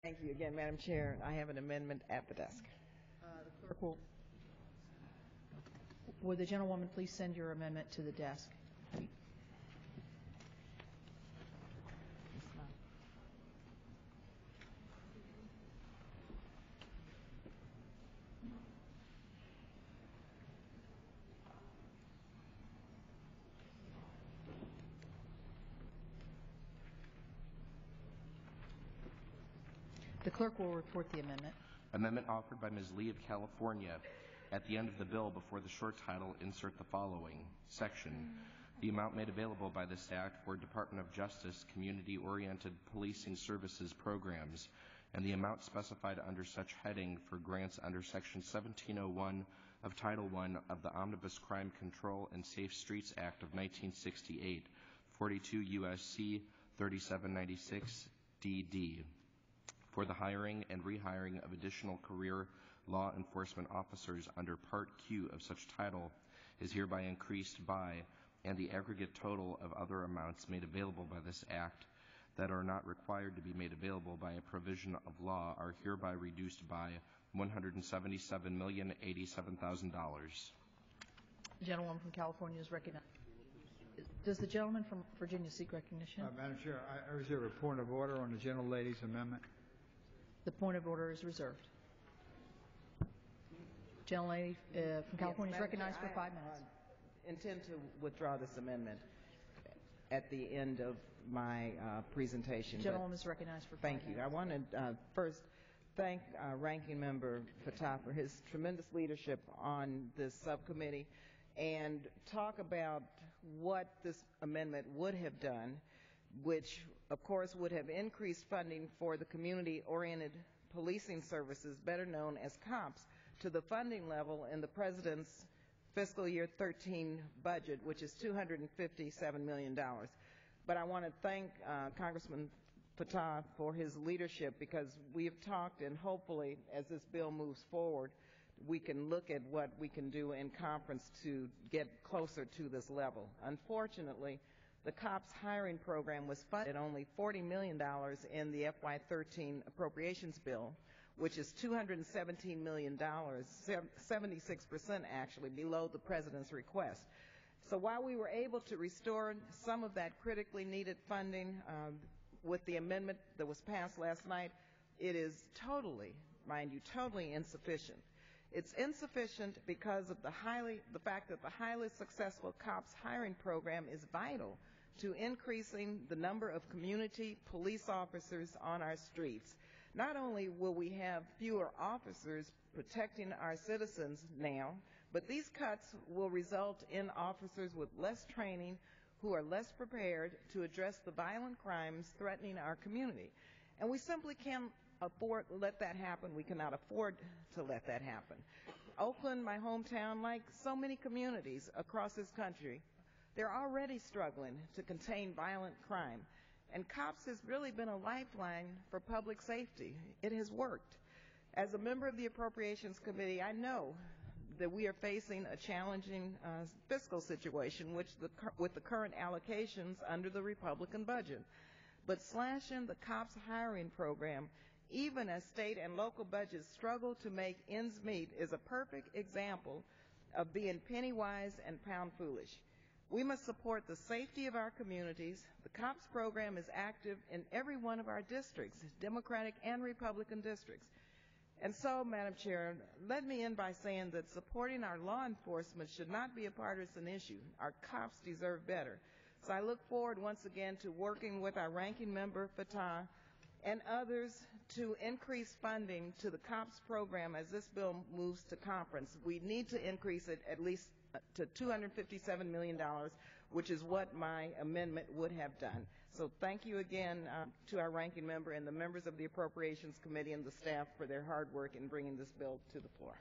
Thank you again, Madam Chair. I have an amendment at the desk. The clerk would the gentlewoman please send your amendment to the desk? The clerk will report the amendment. Amendment offered by Ms. Lee of California. At the end of the bill, before the short title, insert the following section. The amount made available by this act for Department of Justice community-oriented policing services programs and the amount specified under such heading for grants under Section 1701 of Title I of the Omnibus Crime Control and Safe Streets Act of 1968, 42 U.S.C. 3796 DD, for the hiring and rehiring of additional career law enforcement officers under Part Q of such title is hereby increased by, and the aggregate total of other amounts made available by this act that are not required to be made available by a provision of law are hereby reduced by $177,087,000. The gentlewoman from California is recognized. Does the gentleman from Virginia seek recognition? Madam Chair, I reserve a point of order on the gentlelady's amendment. The point of order is reserved. Gentlelady from California is recognized for 5 minutes. I intend to withdraw this amendment at the end of my presentation. The gentlewoman is recognized for 5 minutes. Thank you. I want to first thank Ranking Member Fattah for his tremendous leadership on this subcommittee and talk about what this amendment would have done, which of course would have increased funding for the community-oriented policing services, better known as COPS, to the funding level in the President's fiscal year 13 budget, which is $257 million. But I want to thank Congressman Fattah for his leadership, because we have talked, and hopefully as this bill moves forward, we can look at what we can do in conference to get closer to this level. Unfortunately, the COPS hiring program was funded at only $40 million in the FY13 appropriations bill, which is $217 million, 76% actually below the President's request. So while we were able to restore some of that critically needed funding with the amendment that was passed last night, it is totally, mind you, totally insufficient. It's insufficient because of the fact that the highly successful COPS hiring program is vital to increasing the number of community police officers on our streets. Not only will we have fewer officers protecting our citizens now, but these cuts will result in officers with less training who are less prepared to address the violent crimes threatening our community. And we simply can't afford to let that happen. We cannot afford to let that happen. Oakland, my hometown, like so many communities across this country, they're already struggling to contain violent crime. And COPS has really been a lifeline for public safety. It has worked. As a member of the Appropriations Committee, I know that we are facing a challenging fiscal situation with the current allocations under the Republican budget. But slashing the COPS hiring program, even as state and local budgets struggle to make ends meet, is a perfect example of being penny wise and pound foolish. We must support the safety of our communities. The COPS program is active in every one of our districts, Democratic and Republican districts. And so, Madam Chair, let me end by saying that supporting our law enforcement should not be a partisan issue. Our cops deserve better. So I look forward once again to working with our Ranking Member Fattah and others to increase funding to the COPS program as this bill moves to conference. We need to increase it at least to $257 million, which is what my amendment would have done. So thank you again to our Ranking Member and the members of the Appropriations Committee and the staff for their hard work in bringing this bill to the floor.